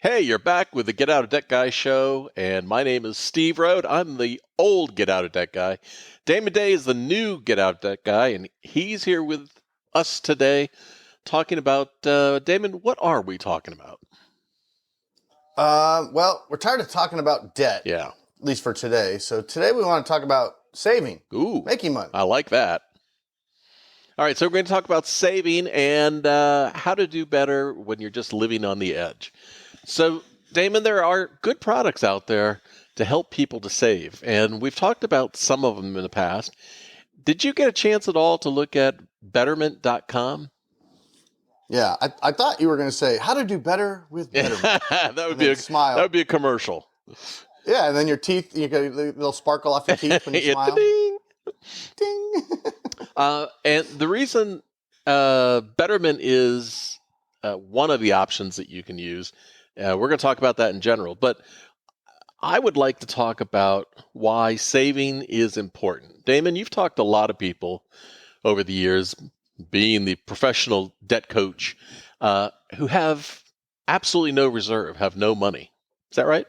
Hey, you're back with the Get Out of Debt Guy show, and my name is Steve Rode. I'm the old Get Out of Debt Guy. Damon Day is the new Get Out of Debt Guy, and he's here with us today talking about, Damon, what are we talking about? Well, we're tired of talking about debt, Yeah. at least for today. So today we want to talk about saving, making money. I like that. All right, so we're going to talk about saving and how to do better when you're just living on the edge. So, Damon, there are good products out there to help people to save, and we've talked about some of them in the past. Did you get a chance at all to look at Betterment.com? Yeah, I thought you were going to say how to do better with Betterment. That would be a smile. That would be a commercial. Yeah, and then your teeth, you get a little sparkle off your teeth when you smile. Ding. Ding. And the reason Betterment is one of the options that you can use. We're going to talk about that in general, but I would like to talk about why saving is important. Damon, you've talked to a lot of people over the years, being the professional debt coach, who have absolutely no reserve, have no money. Is that right?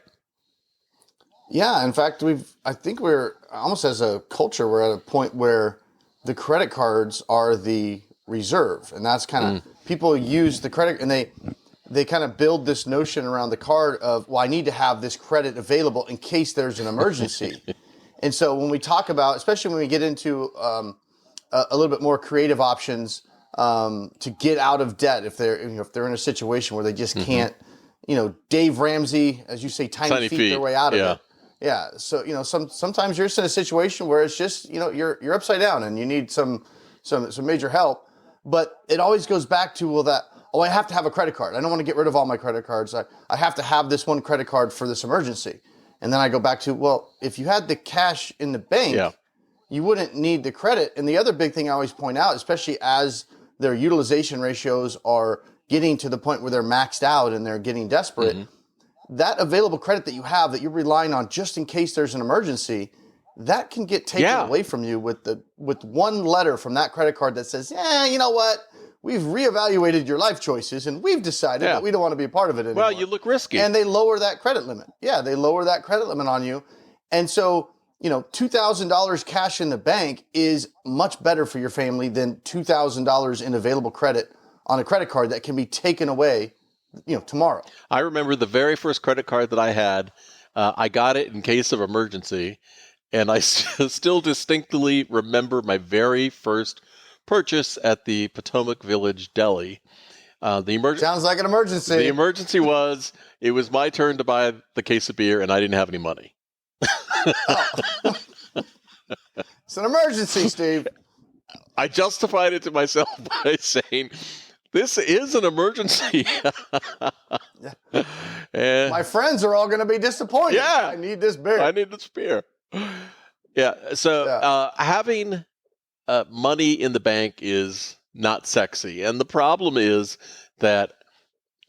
Yeah, in fact, I think we're almost as a culture, we're at a point where the credit cards are the reserve, and that's kind of people use the credit, and they kind of build this notion around the card of, well, I need to have this credit available in case there's an emergency. And so when we talk about, especially when we get into a little bit more creative options to get out of debt, if they're in a situation where they just can't, Dave Ramsey, as you say, tiny feet their way out of it. Yeah. So, sometimes you're just in a situation where it's just, you're upside down and you need some major help. But it always goes back to, I have to have a credit card. I don't want to get rid of all my credit cards. I have to have this one credit card for this emergency. And then I go back to, if you had the cash in the bank, you wouldn't need the credit. And the other big thing I always point out, especially as their utilization ratios are getting to the point where they're maxed out and they're getting desperate, that available credit that you have that you're relying on just in case there's an emergency, that can get taken away from you with one letter from that credit card that says, you know what? We've reevaluated your life choices and we've decided that we don't want to be a part of it anymore. Well, you look risky. And they lower that credit limit. Yeah, they lower that credit limit on you. And so, $2,000 cash in the bank is much better for your family than $2,000 in available credit on a credit card that can be taken away tomorrow. I remember the very first credit card that I had. I got it in case of emergency, and I still distinctly remember my very first purchase at the Potomac Village Deli. Sounds like an emergency. The emergency was, it was my turn to buy the case of beer, and I didn't have any money. It's an emergency, Steve. I justified it to myself by saying, this is an emergency. My friends are all going to be disappointed. Yeah. I need this beer. I need this beer. Yeah. So having money in the bank is not sexy. And the problem is that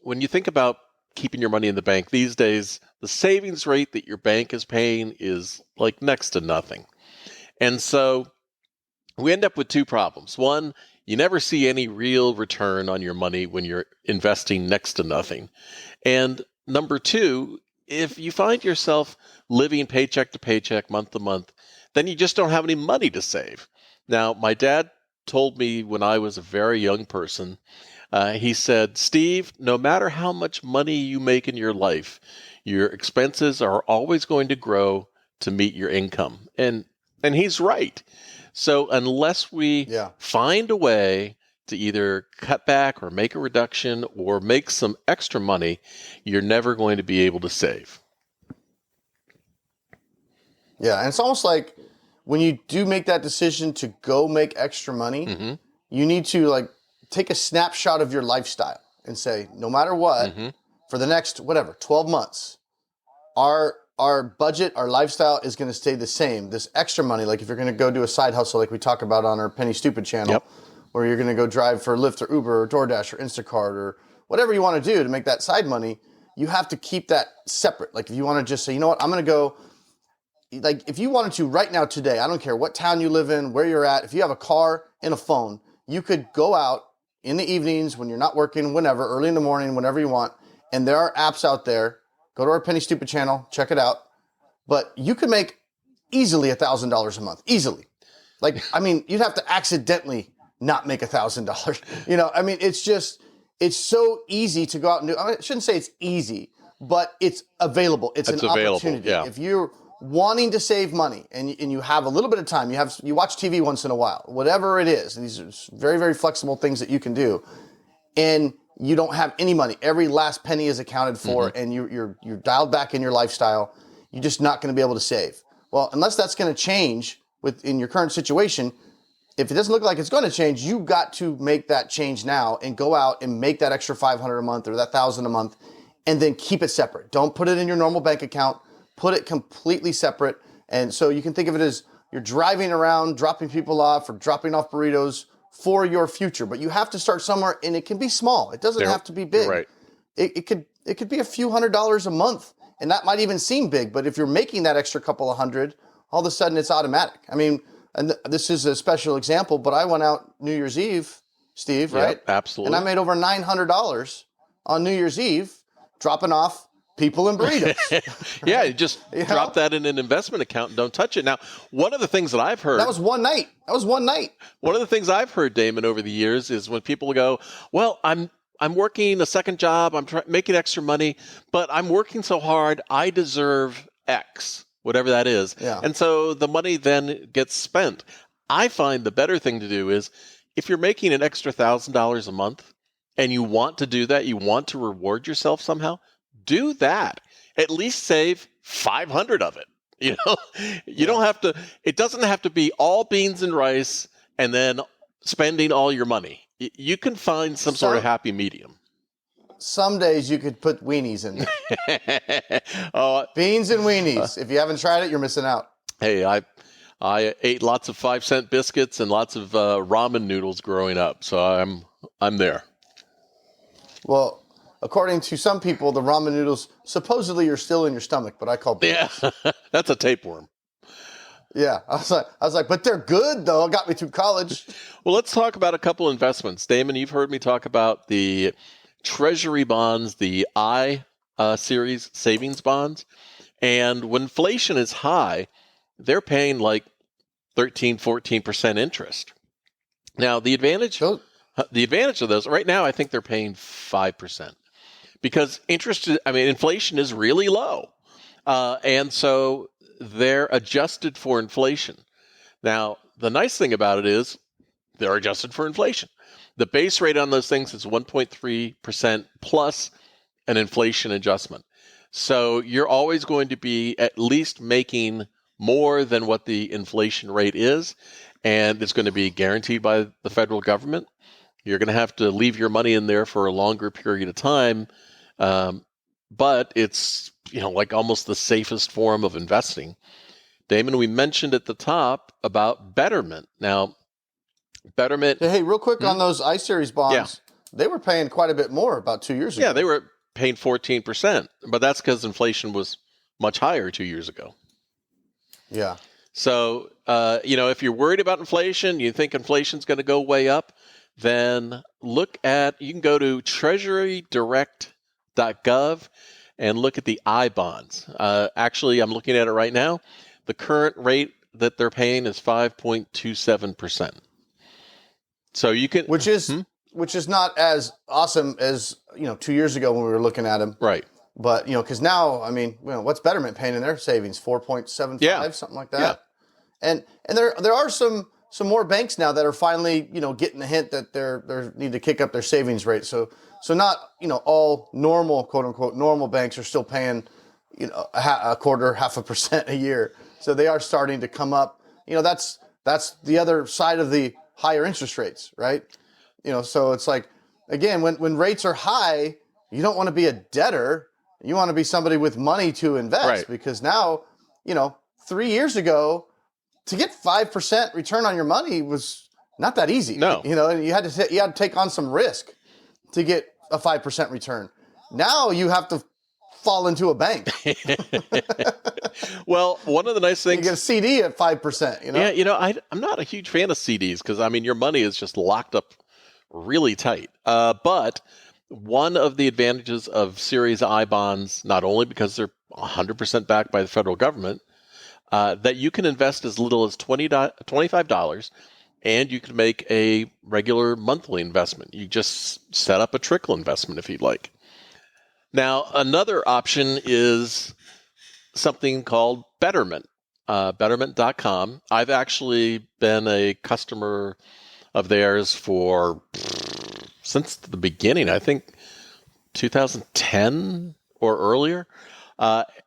when you think about keeping your money in the bank these days, the savings rate that your bank is paying is like next to nothing. And so we end up with two problems. One, you never see any real return on your money when you're investing next to nothing. And number two, if you find yourself living paycheck to paycheck, month to month, then you just don't have any money to save. Now, my dad told me when I was a very young person, he said, Steve, no matter how much money you make in your life, your expenses are always going to grow to meet your income. And he's right. So unless we find a way to either cut back or make a reduction or make some extra money, you're never going to be able to save. Yeah, and it's almost like when you do make that decision to go make extra money, you need to take a snapshot of your lifestyle and say, no matter what, for the next 12 months, our budget, our lifestyle is going to stay the same. This extra money, like if you're going to go do a side hustle like we talk about on our Penny Stupid channel, or you're going to go drive for Lyft or Uber or DoorDash or Instacart or whatever you want to do to make that side money, you have to keep that separate. Like if you want to just say, you know what, I'm going to go, like if you wanted to right now today, I don't care what town you live in, where you're at, if you have a car and a phone, you could go out in the evenings when you're not working, whenever, early in the morning, whenever you want, and there are apps out there. Go to our Penny Stupid channel, check it out. But you can make easily $1,000 a month, easily. Like, I mean, you'd have to accidentally not make $1,000. You know, I mean, it's so easy to go out and do. I shouldn't say it's easy, but it's available. It's an opportunity. Yeah. If you're wanting to save money and you have a little bit of time, you watch TV once in a while, whatever it is. These are very, very flexible things that you can do. And you don't have any money. Every last penny is accounted for, and you're dialed back in your lifestyle. You're just not going to be able to save. Well, unless that's going to change in your current situation, if it doesn't look like it's going to change, you got to make that change now and go out and make that extra $500 a month or that $1,000 a month, and then keep it separate. Don't put it in your normal bank account. Put it completely separate. And so you can think of it as you're driving around, dropping people off or dropping off burritos for your future. But you have to start somewhere, and it can be small. It doesn't have to be big. Right. It could be a few $100s a month, and that might even seem big. But if you're making that extra couple of hundred, all of a sudden it's automatic. I mean, and this is a special example, but I went out New Year's Eve, Steve, right? Yep, absolutely. And I made over $900 on New Year's Eve dropping off people and burritos. Yeah, you just drop that in an investment account and don't touch it. Now, one of the things that I've heard... That was one night. One of the things I've heard, Damon, over the years is when people go, well, I'm working a second job, I'm making extra money, but I'm working so hard, I deserve X, whatever that is. Yeah. And so the money then gets spent. I find the better thing to do is if you're making an extra $1,000 a month and you want to do that, you want to reward yourself somehow, do that. At least save 500 of it. You know, you don't have to, it doesn't have to be all beans and rice and then spending all your money. You can find some sort of happy medium. Some days you could put weenies in there. Beans and weenies. If you haven't tried it, you're missing out. Hey, I ate lots of 5-cent biscuits and lots of ramen noodles growing up, so I'm there. Well, according to some people, the ramen noodles supposedly are still in your stomach, but I call BS. Yeah, that's a tapeworm. Yeah, I was like, but they're good though. It got me through college. Well, let's talk about a couple investments. Damon, you've heard me talk about the treasury bonds, the I series savings bonds, and when inflation is high, they're paying like 13-14% interest. Now, the advantage of those right now, I think they're paying 5%. Because inflation is really low. And so they're adjusted for inflation. Now, the nice thing about it is they're adjusted for inflation. The base rate on those things is 1.3% plus an inflation adjustment. So you're always going to be at least making more than what the inflation rate is. And it's going to be guaranteed by the federal government. You're going to have to leave your money in there for a longer period of time. But it's, like almost the safest form of investing. Damon, we mentioned at the top about Betterment. Now, Betterment... Hey, real quick on those I-Series bonds, they were paying quite a bit more about 2 years ago. Yeah, they were paying 14%, but that's because inflation was much higher 2 years ago. Yeah. So, if you're worried about inflation, you think inflation's going to go way up, then you can go to treasurydirect.gov and look at the I bonds. Actually, I'm looking at it right now. The current rate that they're paying is 5.27%. So you can, which is not as awesome as 2 years ago when we were looking at them, right? But because now, what's Betterment paying in their savings? 4.75, something like that. Yeah. And there are some more banks now that are finally getting the hint that they need to kick up their savings rate. So not all normal, quote unquote, normal banks are still paying a quarter, 0.5% a year. So they are starting to come up. That's the other side of the higher interest rates, right? So it's like, again, when rates are high, you don't want to be a debtor. You want to be somebody with money to invest, right? Because now, 3 years ago, to get 5% return on your money was not that easy. No. And you had to take on some risk to get a 5% return. Now you have to fall into a bank. Well, one of the nice things... You get a CD at 5%, Yeah, I'm not a huge fan of CDs because, your money is just locked up really tight. But one of the advantages of Series I bonds, not only because they're 100% backed by the federal government, that you can invest as little as $25, and you can make a regular monthly investment. You just set up a trickle investment if you'd like. Now, another option is something called Betterment, betterment.com. I've actually been a customer of theirs since the beginning, I think 2010 or earlier.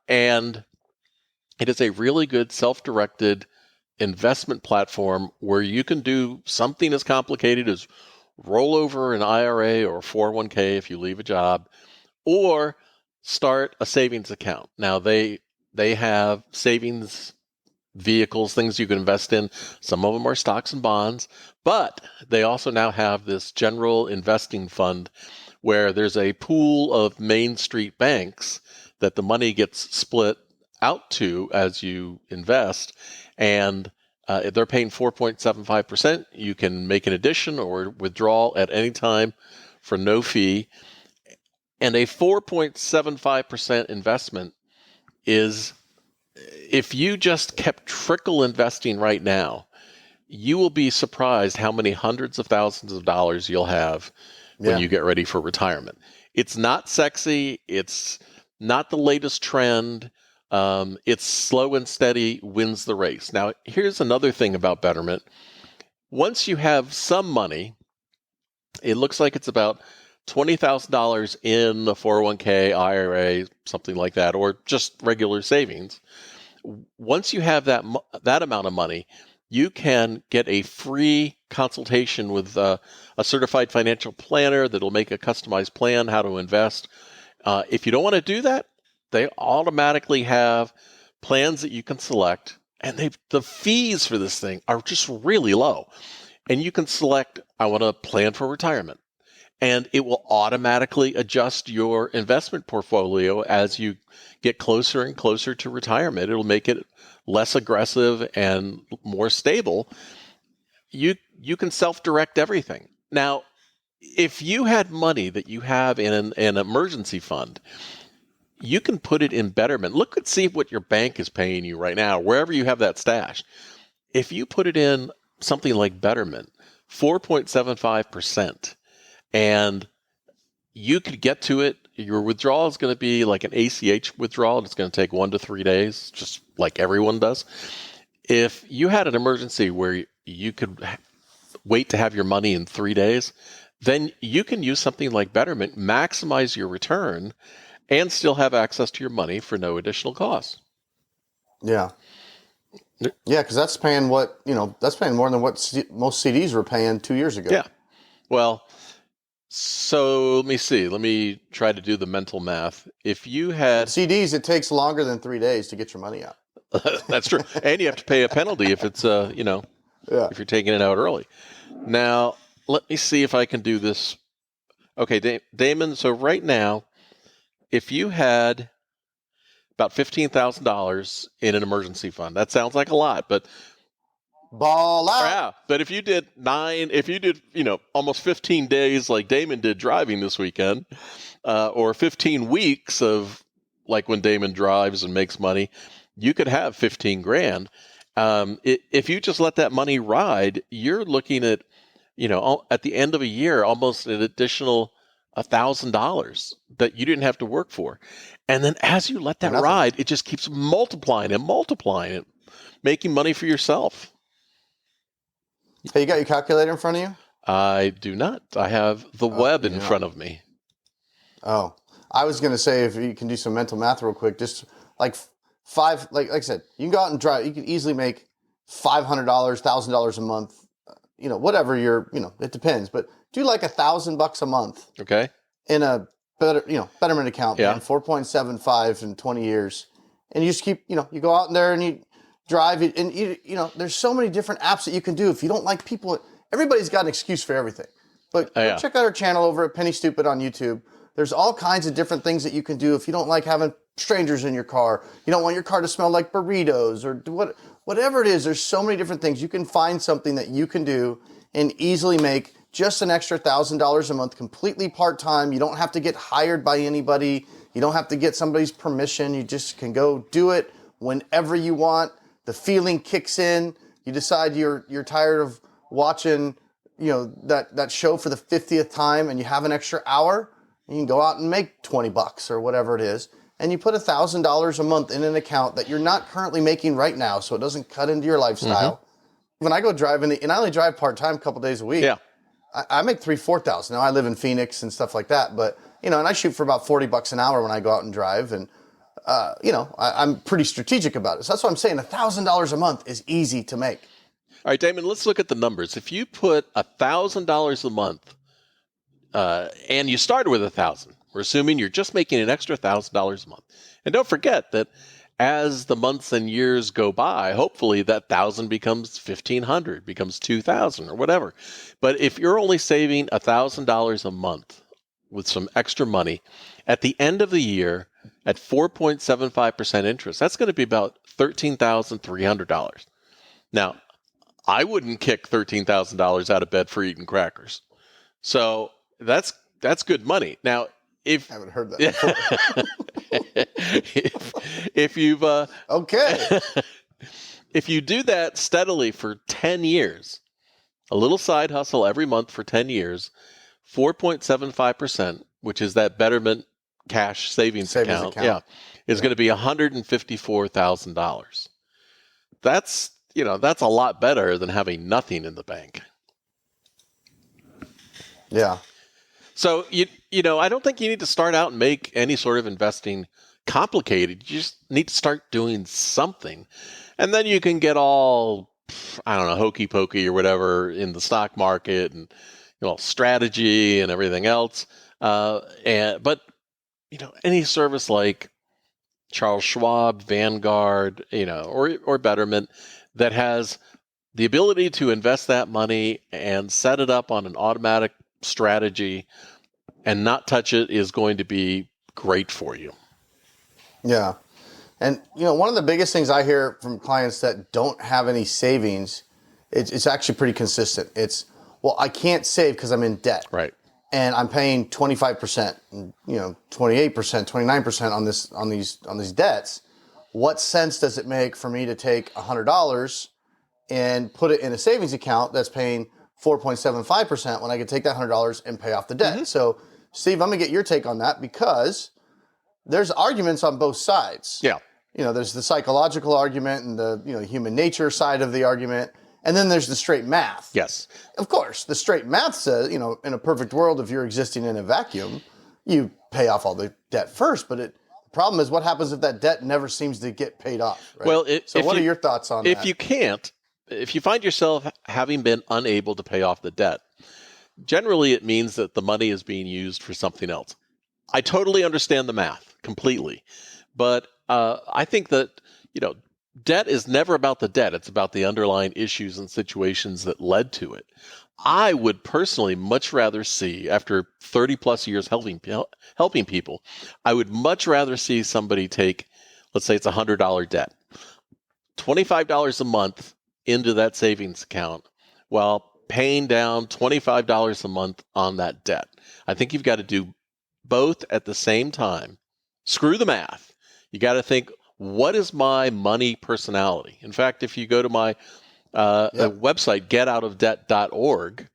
And it is a really good self-directed investment platform where you can do something as complicated as roll over an IRA or 401k if you leave a job, or start a savings account. Now they have savings vehicles, things you can invest in. Some of them are stocks and bonds, but they also now have this general investing fund where there's a pool of Main Street banks that the money gets split out to as you invest, and they're paying 4.75%. You can make an addition or withdrawal at any time for no fee. And a 4.75% investment is, if you just kept trickle investing right now, you will be surprised how many hundreds of thousands of dollars you'll have when you get ready for retirement. It's not sexy. It's not the latest trend. It's slow and steady wins the race. Now, here's another thing about Betterment. Once you have some money, it looks like it's about $20,000 in a 401k, IRA, something like that, or just regular savings. Once you have that amount of money, you can get a free consultation with a certified financial planner that'll make a customized plan how to invest. If you don't want to do that, they automatically have plans that you can select, and the fees for this thing are just really low. And you can select, I want to plan for retirement. And it will automatically adjust your investment portfolio as you get closer and closer to retirement. It'll make it less aggressive and more stable. You can self-direct everything. Now, if you had money that you have in an emergency fund, you can put it in Betterment. Look and see what your bank is paying you right now, wherever you have that stash. If you put it in something like Betterment, 4.75%, and you could get to it. Your withdrawal is going to be like an ACH withdrawal. It's going to take 1 to 3 days, just like everyone does. If you had an emergency where you could wait to have your money in 3 days, then you can use something like Betterment, maximize your return, and still have access to your money for no additional cost. Yeah. Yeah, because that's paying more than what most CDs were paying 2 years ago. Yeah. Well, so let me see. Let me try to do the mental math. If you had CDs, it takes longer than 3 days to get your money out. That's true. And you have to pay a penalty if it's, if you're taking it out early. Now, let me see if I can do this. Okay, Damon, so right now, if you had about $15,000 in an emergency fund, that sounds like a lot, but ball out. Yeah, but if you did almost 15 days like Damon did driving this weekend, or 15 weeks of like when Damon drives and makes money, you could have 15 grand. If you just let that money ride, you're looking at, at the end of a year, almost an additional $1,000 that you didn't have to work for. And then as you let that ride, it just keeps multiplying and making money for yourself. Hey, you got your calculator in front of you? I do not. I have the web in front of me. Oh, I was going to say, if you can do some mental math real quick, just like like I said, you can go out and drive. You can easily make $500, $1,000 a month, whatever it depends, but do like $1,000 a month. Okay. In a Betterment account, yeah. Man, 4.75 in 20 years. And you just keep, you go out there and you drive it, and there's so many different apps that you can do. If you don't like people, everybody's got an excuse for everything. But check out our channel over at Penny Stupid on YouTube. There's all kinds of different things that you can do. If you don't like having strangers in your car, you don't want your car to smell like burritos or whatever it is, there's so many different things. You can find something that you can do and easily make just an extra $1,000 a month, completely part-time. You don't have to get hired by anybody. You don't have to get somebody's permission. You just can go do it whenever you want. The feeling kicks in. You decide you're tired of watching, that show for the 50th time, and you have an extra hour. You can go out and make $20 or whatever it is, and you put $1,000 a month in an account that you're not currently making right now, so it doesn't cut into your lifestyle. When I go driving, and I only drive part-time a couple days a week. Yeah. I make $3,000-$4,000. Now I live in Phoenix and stuff like that, but and I shoot for about $40 an hour when I go out and drive, and I'm pretty strategic about it. So that's what I'm saying. $1,000 a month is easy to make. All right, Damon, let's look at the numbers. If you put $1,000 a month, and you started with $1,000, we're assuming you're just making an extra $1,000 a month. And don't forget that as the months and years go by, hopefully that 1,000 becomes 1,500, becomes 2,000 or whatever. But if you're only saving $1,000 a month with some extra money, at the end of the year, at 4.75% interest, that's going to be about $13,300. Now, I wouldn't kick $13,000 out of bed for eating crackers. So that's good money. Now, I haven't heard that before. if you've okay, if you do that steadily for 10 years, a little side hustle every month for 10 years, 4.75%, which is that Betterment cash savings account, is going to be $154,000. That's a lot better than having nothing in the bank. Yeah. So, I don't think you need to start out and make any sort of investing complicated. You just need to start doing something. And then you can get all, hokey pokey or whatever in the stock market and, strategy and everything else. But any service like Charles Schwab, Vanguard, or Betterment that has the ability to invest that money and set it up on an automatic strategy and not touch it is going to be great for you. Yeah. And, one of the biggest things I hear from clients that don't have any savings, it's actually pretty consistent. It's, well, I can't save because I'm in debt. Right. And I'm paying 25%, 28%, 29% on these debts. What sense does it make for me to take $100 and put it in a savings account that's paying 4.75% when I could take that $100 and pay off the debt? Mm-hmm. So, Steve, I'm going to get your take on that because there's arguments on both sides. Yeah. There's the psychological argument and the, human nature side of the argument. And then there's the straight math. Yes. Of course, the straight math says, in a perfect world, if you're existing in a vacuum, you pay off all the debt first. But the problem is what happens if that debt never seems to get paid off? Right? Well, what are your thoughts on that? If you find yourself having been unable to pay off the debt, generally it means that the money is being used for something else. I totally understand the math completely. But I think that, debt is never about the debt. It's about the underlying issues and situations that led to it. I would personally much rather see, after 30 plus years helping people, I would much rather see somebody take, let's say it's $100 debt, $25 a month into that savings account while paying down $25 a month on that debt. I think you've got to do both at the same time. Screw the math. You got to think, what is my money personality? In fact, if you go to my website, getoutofdebt.org,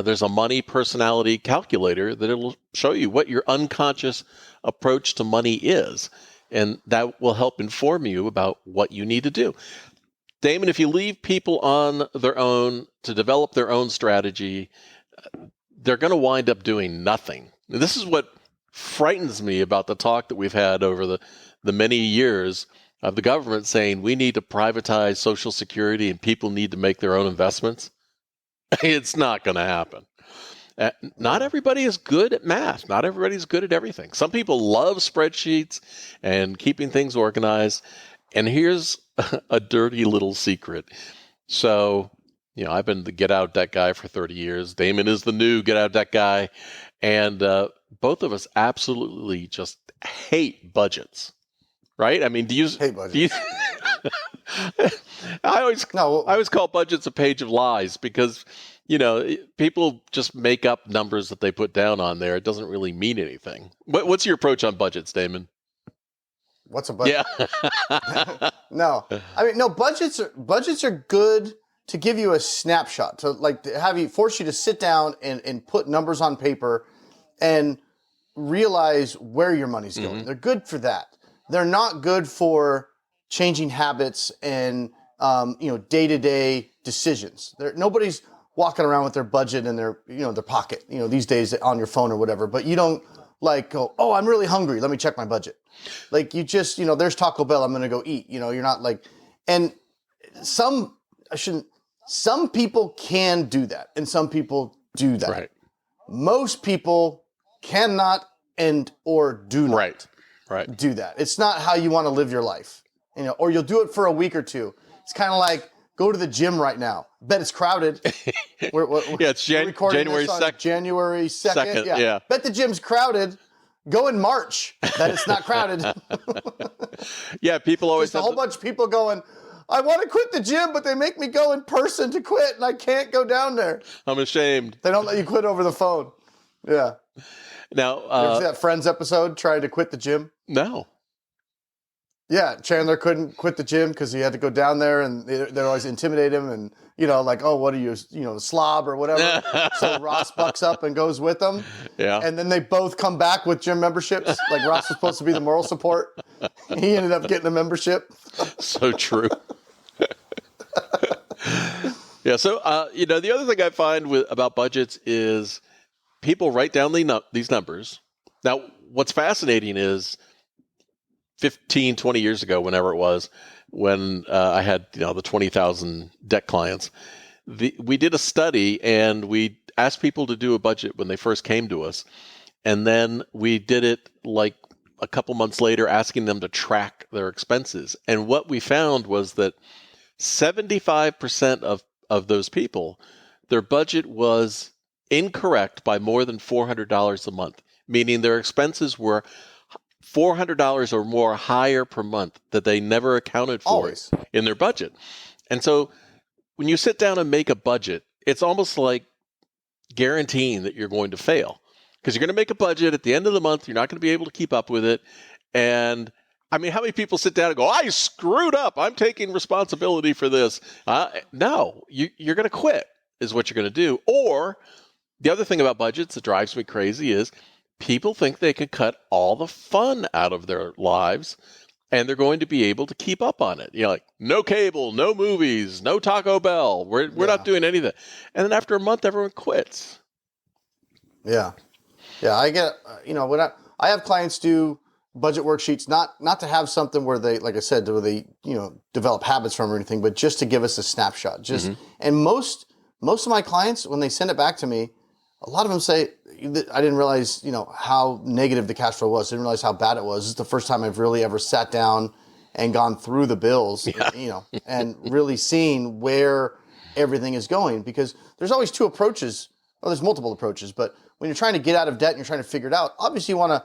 there's a money personality calculator that will show you what your unconscious approach to money is. And that will help inform you about what you need to do. Damon, if you leave people on their own to develop their own strategy, they're going to wind up doing nothing. And this is what frightens me about the talk that we've had over the many years of the government saying we need to privatize Social Security and people need to make their own investments. It's not going to happen. Not everybody is good at math. Not everybody's good at everything. Some people love spreadsheets and keeping things organized. And here's a dirty little secret. So, I've been the get out debt guy for 30 years. Damon is the new get out debt guy. And both of us absolutely just hate budgets. Right? I mean, hate budgets. I always call budgets a page of lies because, People just make up numbers that they put down on there. It doesn't really mean anything. What's your approach on budgets, Damon? What's a budget? Yeah. No, I mean, no, budgets are good to give you a snapshot, to force you to sit down and put numbers on paper and realize where your money's going. Mm-hmm. They're good for that. They're not good for changing habits and day-to-day decisions. Nobody's walking around with their budget in their pocket, these days on your phone or whatever. But you don't go, oh, I'm really hungry, let me check my budget. Like, you just, there's Taco Bell, I'm going to go eat. You're not like, and some people can do that, and some people do that. Right. Most people cannot or do not do that. It's not how you want to live your life, or you'll do it for a week or two. It's kind of like, go to the gym right now. Bet it's crowded. It's January 2nd. January 2nd. Yeah. Bet the gym's crowded. Go in March. Bet it's not crowded. Yeah, people always have a whole bunch of people going, I want to quit the gym, but they make me go in person to quit, and I can't go down there. I'm ashamed. They don't let you quit over the phone. Yeah. Now, you ever see that Friends episode, trying to quit the gym? No. Yeah, Chandler couldn't quit the gym because he had to go down there, and they'd always intimidate him, and oh, what are you, slob or whatever. So Ross bucks up and goes with them. Yeah. And then they both come back with gym memberships. Like, Ross was supposed to be the moral support. He ended up getting a membership. So true. Yeah. So, the other thing I find about budgets is people write down these numbers. Now, what's fascinating is 15, 20 years ago, whenever it was, when I had the 20,000 debt clients, we did a study and we asked people to do a budget when they first came to us. And then we did it like a couple months later, asking them to track their expenses. And what we found was that 75% of those people, their budget was incorrect by more than $400 a month, meaning their expenses were $400 or more higher per month that they never accounted for Always in their budget. And so when you sit down and make a budget, it's almost like guaranteeing that you're going to fail, because you're going to make a budget at the end of the month. You're not going to be able to keep up with it. And I mean, how many people sit down and go, I screwed up, I'm taking responsibility for this? No, you're going to quit is what you're going to do. Or the other thing about budgets that drives me crazy is people think they can cut all the fun out of their lives and they're going to be able to keep up on it. Like, no cable, no movies, no Taco Bell. We're not doing anything. And then after a month, everyone quits. Yeah. Yeah. I get, when I have clients do budget worksheets, not to have something where they, like I said, where they, develop habits from or anything, but just to give us a snapshot. And most of my clients, when they send it back to me, a lot of them say, I didn't realize, how negative the cash flow was. I didn't realize how bad it was. This is the first time I've really ever sat down and gone through the bills, and really seen where everything is going. Because there's always two approaches. Well, there's multiple approaches, but when you're trying to get out of debt and you're trying to figure it out, obviously you want to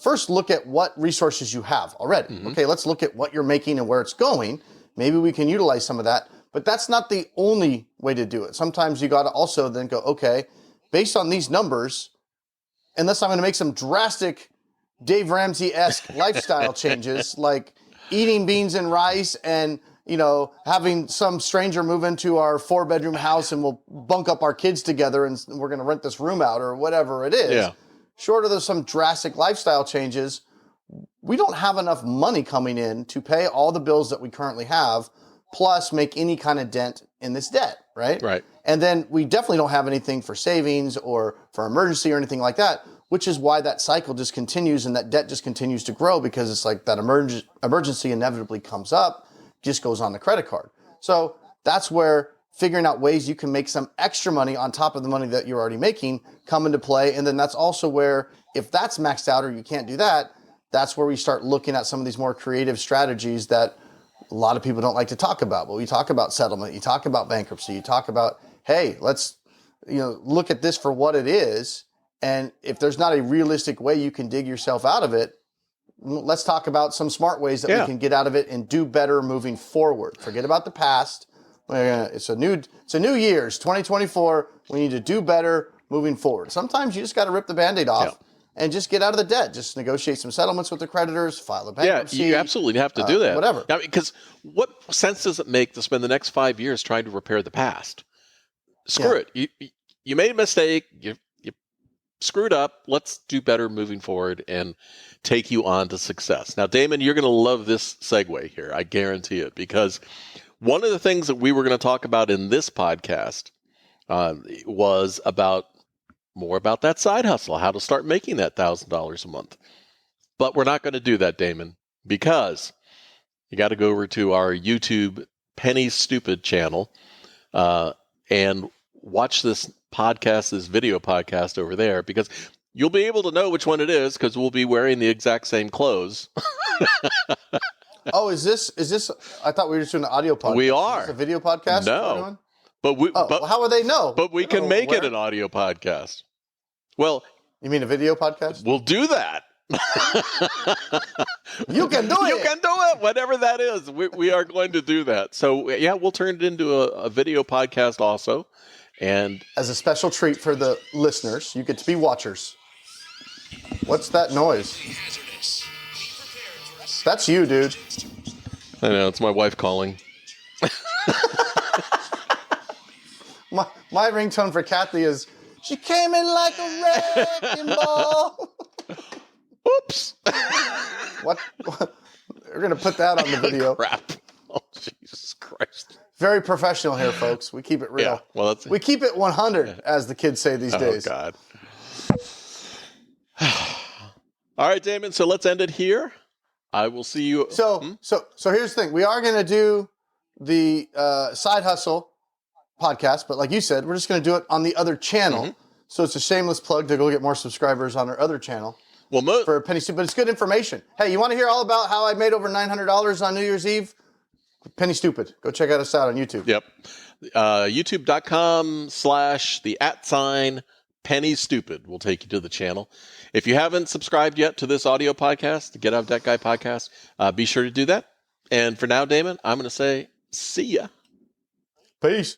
first look at what resources you have already. Mm-hmm. Okay, let's look at what you're making and where it's going. Maybe we can utilize some of that, but that's not the only way to do it. Sometimes you got to also then go, okay, based on these numbers, unless I'm going to make some drastic Dave Ramsey-esque lifestyle changes, like eating beans and rice and, having some stranger move into our 4-bedroom house and we'll bunk up our kids together and we're going to rent this room out or whatever it is. Yeah. Short of some drastic lifestyle changes, we don't have enough money coming in to pay all the bills that we currently have, plus make any kind of dent in this debt, right? Right. And then we definitely don't have anything for savings or for emergency or anything like that, which is why that cycle just continues and that debt just continues to grow, because it's like that emergency inevitably comes up, just goes on the credit card. So that's where figuring out ways you can make some extra money on top of the money that you're already making come into play. And then that's also where, if that's maxed out or you can't do that, that's where we start looking at some of these more creative strategies that a lot of people don't like to talk about. But we talk about settlement, you talk about bankruptcy, you talk about, hey, let's look at this for what it is. And if there's not a realistic way you can dig yourself out of it, let's talk about some smart ways that we can get out of it and do better moving forward. Forget about the past. It's a new year. It's 2024. We need to do better moving forward. Sometimes you just got to rip the Band-Aid off and just get out of the debt. Just negotiate some settlements with the creditors, file a bankruptcy. Yeah, you absolutely have to do that. Whatever. Now, because what sense does it make to spend the next 5 years trying to repair the past? Screw it. You made a mistake. You screwed up. Let's do better moving forward and take you on to success. Now, Damon, you're going to love this segue here. I guarantee it, because one of the things that we were going to talk about in this podcast was more about that side hustle, how to start making that $1,000 a month. But we're not going to do that, Damon, because you got to go over to our YouTube Penny Stupid channel and watch this video podcast over there, because you'll be able to know which one it is, because we'll be wearing the exact same clothes. Oh, is this? I thought we were just doing an audio podcast. We are. Is this a video podcast? No. But how would they know? But we can make it an audio podcast. Well, you mean a video podcast? We'll do that. You can do it. You can do it. Whatever that is, we are going to do that. So yeah, we'll turn it into a video podcast also. And as a special treat for the listeners, you get to be watchers. What's that noise? That's you, dude. I know, it's my wife calling. My ringtone for Kathy is, she came in like a wrecking ball. Oops. What? We're going to put that on the video. Crap. Oh, Jesus Christ. Very professional here, folks. We keep it real. Yeah, well, we keep it 100, as the kids say these days. Oh, God. All right, Damon, so let's end it here. I will see you. So here's the thing. We are going to do the side hustle podcast, but like you said, we're just going to do it on the other channel. Mm-hmm. So it's a shameless plug to go get more subscribers on our other channel. Well, for a penny stupid, but it's good information. Hey, you want to hear all about how I made over $900 on New Year's Eve? Penny Stupid. Go check us out on YouTube. Yep. YouTube.com/the @Penny Stupid will take you to the channel. If you haven't subscribed yet to this audio podcast, the Get Out of Debt Guy podcast, be sure to do that. And for now, Damon, I'm going to say, see ya. Peace.